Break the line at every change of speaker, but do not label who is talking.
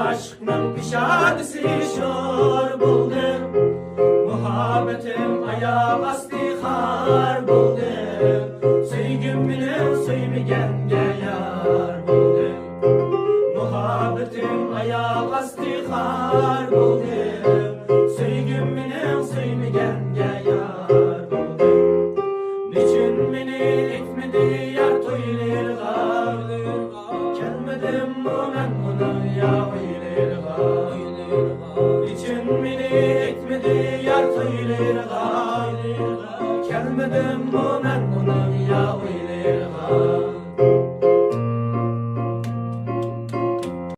aşkın pişadisi şor buldum. Muhabbetim ayağı bastı har buldum. Söygüm bilir söymegenge yar buldum. Muhabbetim ayağı bastı har buldum. Söygüm bilir söymegenge yar buldum. Niçin beni etmedi yar toylarga? Gelmedim bu men bunu ya oylarga. Niçin beni etmedi yar toylarga? Gelmedim bu